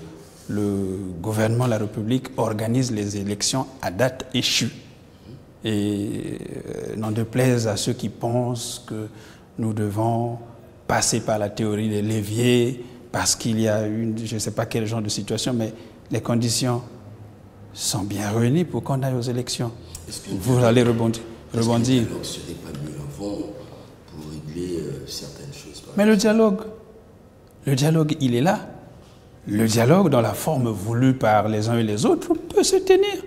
Speaker 2: le gouvernement de la République organise les élections à date échue. Et n'en déplaise à ceux qui pensent que nous devons passer par la théorie des leviers parce qu'il y a une, je ne sais pas quel genre de situation, mais les conditions sont bien réunies pour qu'on aille aux élections. Vous allez rebondir.
Speaker 1: Est-ce que le dialogue serait pas mieux avant pour régler certaines choses?
Speaker 2: Mais le dialogue, il est là. Le dialogue, dans la forme voulue par les uns et les autres, peut se tenir.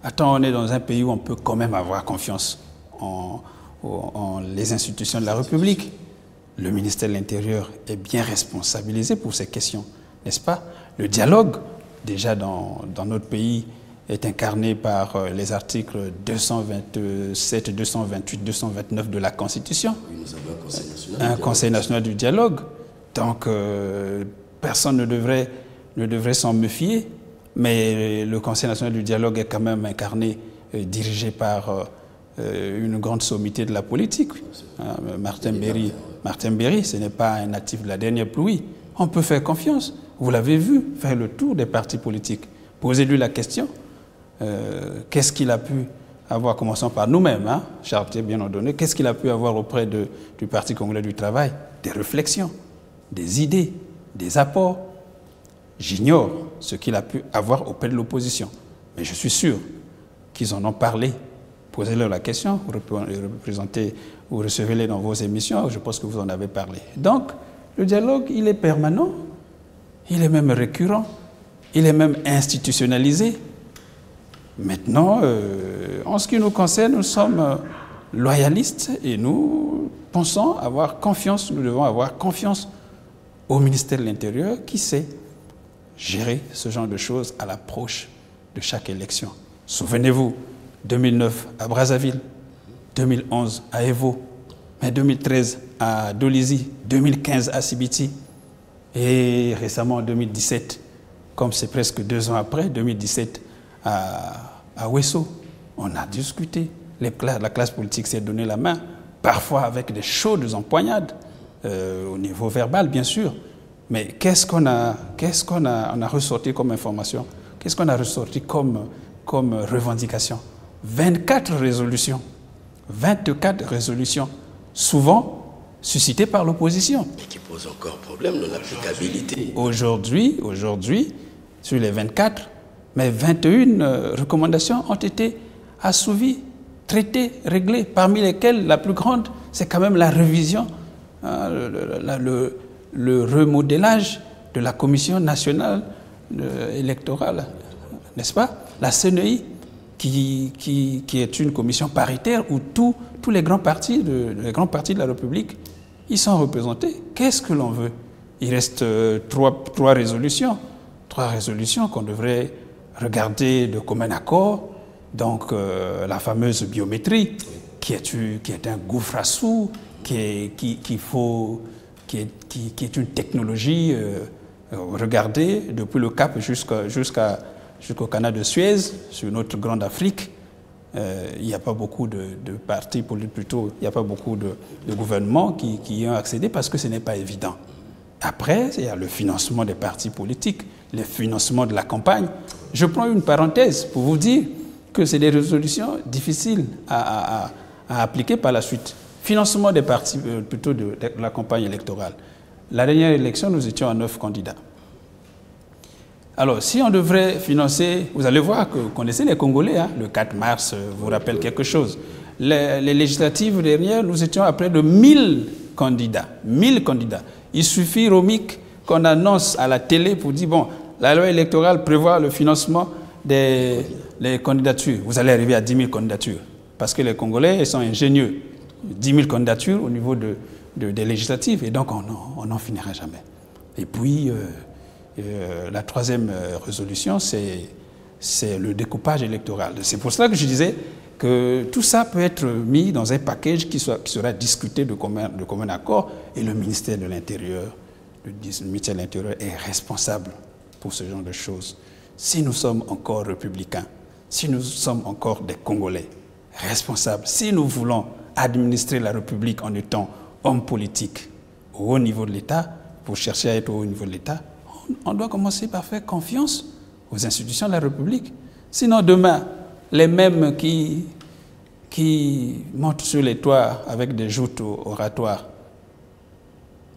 Speaker 2: Attends, on est dans un pays où on peut quand même avoir confiance en les institutions de la République. Le ministère de l'Intérieur est bien responsabilisé pour ces questions, n'est-ce pas? Le dialogue, déjà dans notre pays, est incarné par les articles 227, 228, 229 de la Constitution.
Speaker 1: Oui, nous avons un Conseil national.
Speaker 2: Un Conseil national du dialogue. Donc, personne ne devrait s'en méfier. Mais le Conseil national du dialogue est quand même incarné, dirigé par une grande sommité de la politique. Martin Berry, ce n'est pas un natif de la dernière pluie. On peut faire confiance. Vous l'avez vu, faire le tour des partis politiques. Posez-lui la question. Qu'est-ce qu'il a pu avoir, commençons par nous-mêmes, Chartier bien ordonné, qu'est-ce qu'il a pu avoir auprès du Parti congolais du travail? Des réflexions, des idées, des apports. J'ignore ce qu'il a pu avoir auprès de l'opposition. Mais je suis sûr qu'ils en ont parlé. Posez-leur la question, vous recevez-les dans vos émissions, je pense que vous en avez parlé. Donc, le dialogue, il est permanent, il est même récurrent, il est même institutionnalisé. Maintenant, en ce qui nous concerne, nous sommes loyalistes et nous pensons avoir confiance, nous devons avoir confiance au ministère de l'Intérieur qui sait gérer ce genre de choses à l'approche de chaque élection. Souvenez-vous, 2009 à Brazzaville, 2011 à Evo, mais 2013 à Dolisie, 2015 à Sibiti et récemment en 2017, comme c'est presque 2 ans après, 2017 à Wesso. On a discuté, la classe politique s'est donné la main, parfois avec des chaudes empoignades, au niveau verbal bien sûr. Mais qu'est-ce qu'on a ressorti comme information? Qu'est-ce qu'on a ressorti comme revendication? 24 résolutions. 24 résolutions, souvent suscitées par l'opposition.
Speaker 1: Et qui posent encore problème dans l'applicabilité.
Speaker 2: Aujourd'hui, sur les 24, mais 21 recommandations ont été assouvies, traitées, réglées, parmi lesquelles la plus grande, c'est quand même la révision, le remodélage de la Commission nationale électorale, n'est-ce pas? La CNEI, qui est une commission paritaire où tous les grands partis de la République, ils sont représentés. Qu'est-ce que l'on veut? Il reste trois résolutions qu'on devrait regarder de commun accord. Donc la fameuse biométrie, qui est un gouffre à sous, qui est une technologie regardée depuis le Cap jusqu'au canal de Suez, sur notre grande Afrique. Il n'y a pas beaucoup de partis, plutôt, il n'y a pas beaucoup de gouvernements qui y ont accédé parce que ce n'est pas évident. Après, il y a le financement des partis politiques, le financement de la campagne. Je prends une parenthèse pour vous dire que c'est des résolutions difficiles à appliquer par la suite. Financement des partis, plutôt de la campagne électorale. La dernière élection, nous étions à 9 candidats. Alors, si on devrait financer, vous allez voir que vous connaissez les Congolais, hein, le 4 mars vous rappelle quelque chose. Les législatives dernières, nous étions à près de 1000 candidats. 1000 candidats. Il suffit, Romic, qu'on annonce à la télé pour dire, bon, la loi électorale prévoit le financement des candidatures. Vous allez arriver à 10 000 candidatures. Parce que les Congolais, ils sont ingénieux. 10 000 candidatures au niveau des législatives. Et donc, on n'en finira jamais. Et puis, la troisième résolution, c'est le découpage électoral. C'est pour cela que je disais que tout ça peut être mis dans un package qui sera discuté de commun accord, et le ministère de l'Intérieur, est responsable pour ce genre de choses. Si nous sommes encore républicains, si nous sommes encore des Congolais responsables, si nous voulons administrer la République en étant hommes politiques au haut niveau de l'État, pour chercher à être au haut niveau de l'État, on doit commencer par faire confiance aux institutions de la République. Sinon, demain, les mêmes qui montent sur les toits avec des joutes oratoires,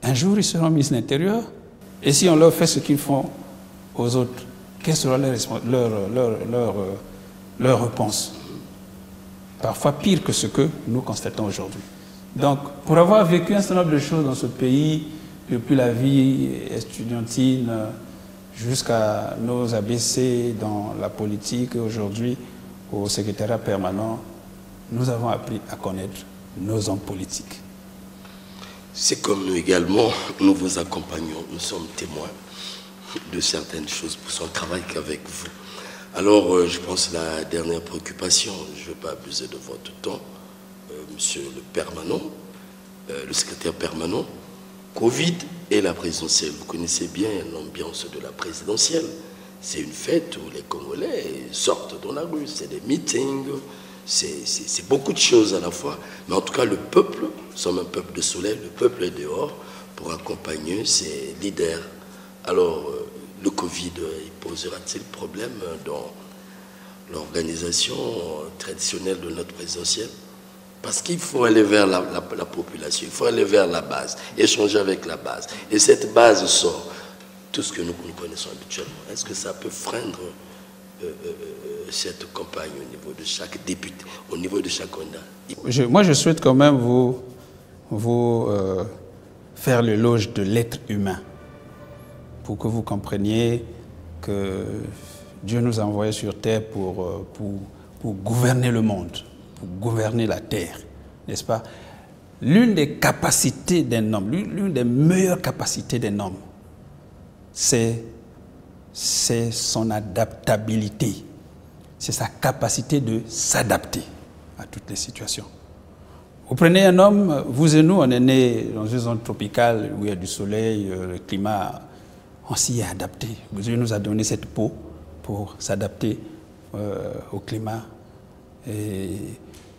Speaker 2: un jour, ils seront ministres de l'Intérieur. Et si on leur fait ce qu'ils font aux autres, quelle sera leur réponse? Parfois pire que ce que nous constatons aujourd'hui. Donc, pour avoir vécu un certain nombre de choses dans ce pays, depuis la vie estudiantine jusqu'à nos ABC dans la politique, aujourd'hui au secrétariat permanent, nous avons appris à connaître nos hommes politiques.
Speaker 1: C'est comme nous également, nous vous accompagnons, nous sommes témoins de certaines choses pour son travail qu'avec vous. Alors, je pense la dernière préoccupation, je ne vais pas abuser de votre temps, monsieur le permanent, le secrétaire permanent, Covid et la présidentielle. Vous connaissez bien l'ambiance de la présidentielle. C'est une fête où les Congolais sortent dans la rue, c'est des meetings, c'est beaucoup de choses à la fois. Mais en tout cas, le peuple, nous sommes un peuple de soleil, le peuple est dehors pour accompagner ses leaders. Alors, le Covid, il posera-t-il problème dans l'organisation traditionnelle de notre présidentielle? Parce qu'il faut aller vers la population, il faut aller vers la base, échanger avec la base. Et cette base sort tout ce que nous connaissons habituellement. Est-ce que ça peut freindre cette campagne au niveau de chaque député, au niveau de chaque candidat?
Speaker 2: Moi, je souhaite quand même vous faire l'éloge de l'être humain pour que vous compreniez que Dieu nous a envoyés sur terre pour gouverner le monde, pour gouverner la terre, n'est-ce pas? L'une des capacités d'un homme, l'une des meilleures capacités d'un homme, c'est son adaptabilité, c'est sa capacité de s'adapter à toutes les situations. Vous prenez un homme, vous et nous, on est nés dans une zone tropicale où il y a du soleil, le climat, on s'y est adapté. Dieu nous a donné cette peau pour s'adapter au climat. Et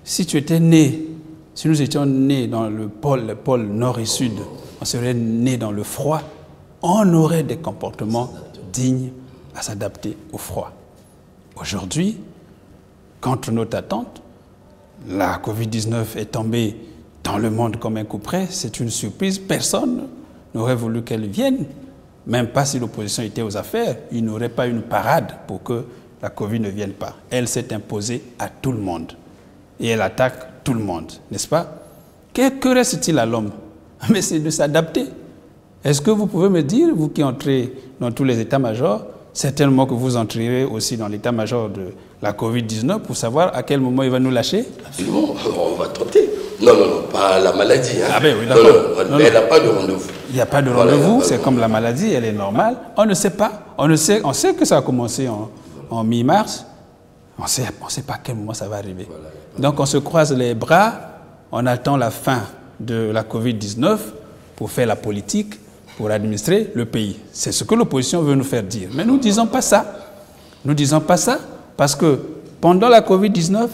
Speaker 2: si tu étais né, si nous étions nés dans le pôle nord et sud, on serait nés dans le froid, on aurait des comportements dignes à s'adapter au froid. Aujourd'hui, contre notre attente, la Covid-19 est tombée dans le monde comme un coup près, c'est une surprise, personne n'aurait voulu qu'elle vienne. même pas si l'opposition était aux affaires, il n'y aurait pas une parade pour que la Covid ne vienne pas. Elle s'est imposée à tout le monde. Et elle attaque tout le monde, n'est-ce pas? Que reste-t-il à l'homme? Mais c'est de s'adapter. Est-ce que vous pouvez me dire, vous qui entrez dans tous les états-majors, certainement que vous entrerez aussi dans l'état-major de la Covid-19 pour savoir à quel moment il va nous lâcher?
Speaker 1: Absolument, on va tenter. Non, pas la maladie. Hein.
Speaker 2: Ah ben oui, d'accord.
Speaker 1: Elle n'a pas de rendez-vous.
Speaker 2: Il n'y a pas de rendez-vous, c'est comme la maladie, elle est normale. On ne sait pas. On sait que ça a commencé en mi-mars. On ne sait pas à quel moment ça va arriver. Voilà. Donc on se croise les bras, on attend la fin de la Covid-19 pour faire la politique, pour administrer le pays. C'est ce que l'opposition veut nous faire dire. Mais nous ne disons pas ça. Nous ne disons pas ça parce que pendant la Covid-19,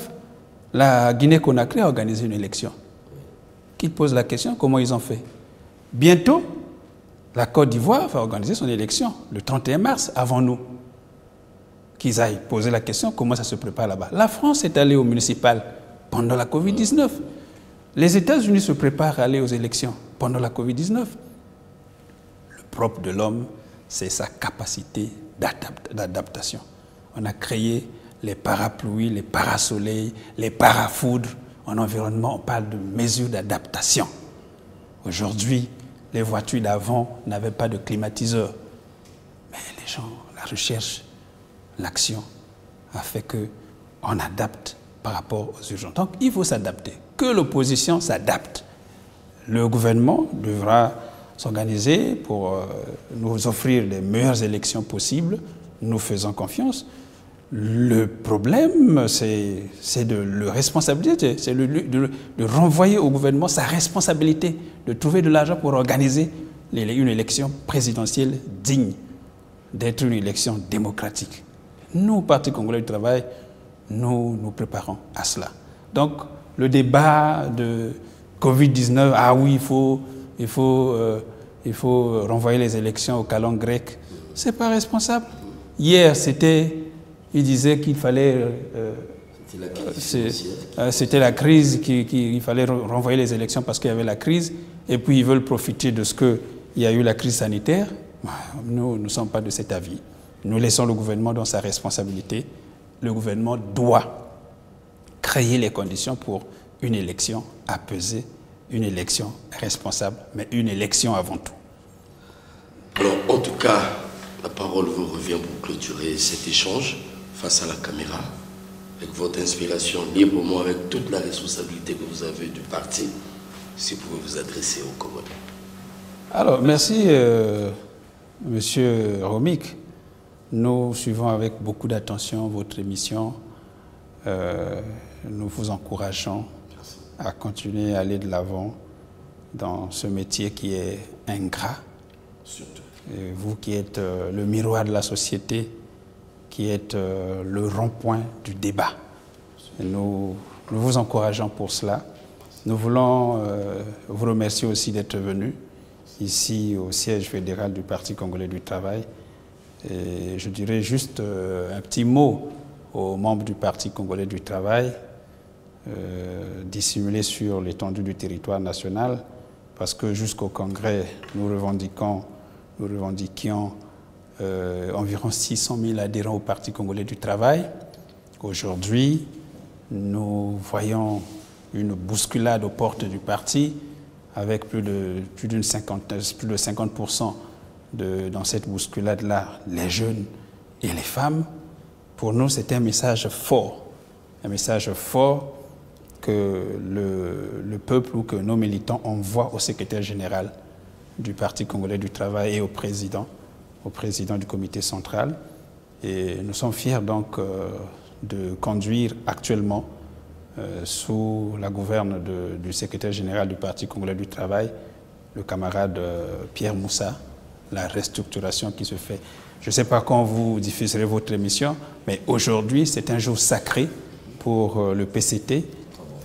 Speaker 2: la Guinée-Conakry a organisé une élection. Qui pose la question, comment ils ont fait? Bientôt, la Côte d'Ivoire va organiser son élection le 31 mars, avant nous. Qu'ils aillent poser la question, comment ça se prépare là-bas. La France est allée au municipal pendant la Covid-19. Les États-Unis se préparent à aller aux élections pendant la Covid-19. Le propre de l'homme, c'est sa capacité d'adaptation. On a créé les parapluies, les parasoleils, les parafoudres. En environnement, on parle de mesures d'adaptation. Aujourd'hui, les voitures d'avant n'avaient pas de climatiseur. Mais les gens, la recherche, l'action a fait qu'on adapte par rapport aux urgences. Donc, il faut s'adapter. Que l'opposition s'adapte. Le gouvernement devra s'organiser pour nous offrir les meilleures élections possibles. Nous faisons confiance. Le problème, c'est de le responsabiliser, c'est de renvoyer au gouvernement sa responsabilité, de trouver de l'argent pour organiser une élection présidentielle digne, d'être une élection démocratique. Nous, Parti congolais du travail, nous nous préparons à cela. Donc, le débat de Covid-19, ah oui, il faut renvoyer les élections au calendrier grec, ce n'est pas responsable. Hier, il disait qu'il fallait... c'était la crise, qu'il fallait renvoyer les élections parce qu'il y avait la crise, et puis ils veulent profiter de ce qu'il y a eu la crise sanitaire. Nous ne sommes pas de cet avis. Nous laissons le gouvernement dans sa responsabilité. Le gouvernement doit créer les conditions pour une élection apaisée, une élection responsable, mais une élection avant tout.
Speaker 1: Alors, en tout cas, la parole vous revient pour clôturer cet échange face à la caméra, avec votre inspiration librement, avec toute la responsabilité que vous avez du parti, si vous pouvez vous adresser aux Congolais.
Speaker 2: Alors, merci, Monsieur Romik. Nous suivons avec beaucoup d'attention votre émission. Nous vous encourageons à continuer à aller de l'avant dans ce métier qui est ingrat. Surtout. Et vous qui êtes le miroir de la société, qui êtes le rond-point du débat. Et nous vous encourageons pour cela. Nous voulons vous remercier aussi d'être venu ici au siège fédéral du Parti congolais du travail. Et je dirais juste un petit mot aux membres du Parti congolais du travail, dissimulés sur l'étendue du territoire national, parce que jusqu'au Congrès, nous revendiquions environ 600 000 adhérents au Parti congolais du travail. Aujourd'hui, nous voyons une bousculade aux portes du parti avec plus de 50% dans cette bousculade-là, les jeunes et les femmes. Pour nous, c'est un message fort que le peuple ou que nos militants envoient au secrétaire général du Parti congolais du travail et au président du comité central. Et nous sommes fiers donc de conduire actuellement sous la gouverne du secrétaire général du Parti congolais du travail, le camarade Pierre Moussa, la restructuration qui se fait. Je ne sais pas quand vous diffuserez votre émission, mais aujourd'hui, c'est un jour sacré pour le PCT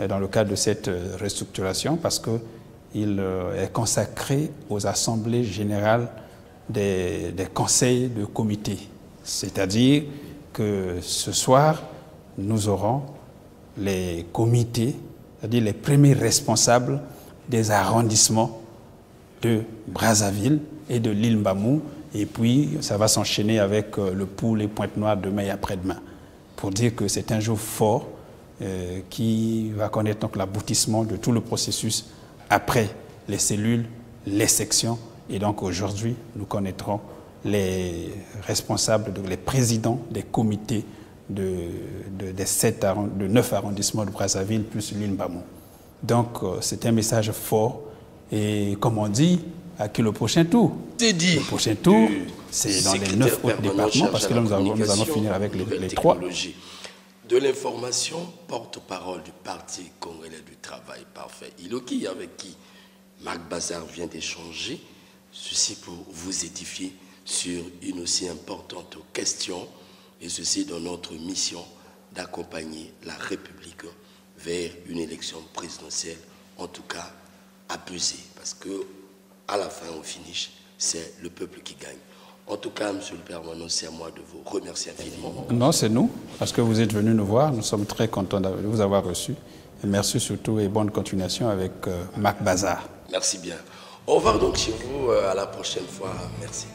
Speaker 2: dans le cadre de cette restructuration parce qu'il est consacré aux assemblées générales des conseils de comité. C'est-à-dire que ce soir, nous aurons les comités, c'est-à-dire les premiers responsables des arrondissements de Brazzaville et de l'île Mbamou Et puis, ça va s'enchaîner avec le Poul et Pointe-Noire demain et après-demain, pour dire que c'est un jour fort qui va connaître donc l'aboutissement de tout le processus après les cellules, les sections. Et donc aujourd'hui, nous connaîtrons les responsables, les présidents des comités de 9 arrondissements de Brazzaville plus l'île Mbamou. Donc c'est un message fort et comme on dit, à qui le prochain tour? Le prochain tour, c'est dans les 9 autres départements parce que là nous allons finir avec les 3.
Speaker 1: De l'information, porte-parole du Parti congolais du travail, parfait. Iloki, avec qui Marc Bazar vient d'échanger, ceci pour vous édifier sur une aussi importante question, et ceci dans notre mission d'accompagner la République vers une élection présidentielle, en tout cas apaisée, parce que à la fin, au finish, c'est le peuple qui gagne. En tout cas, Monsieur le Permanent, c'est à moi de vous remercier infiniment.
Speaker 2: Non, c'est nous, parce que vous êtes venu nous voir. Nous sommes très contents de vous avoir reçu. Et merci surtout et bonne continuation avec Marc Bazar.
Speaker 1: Merci bien. Au revoir donc chez vous à la prochaine fois. Merci.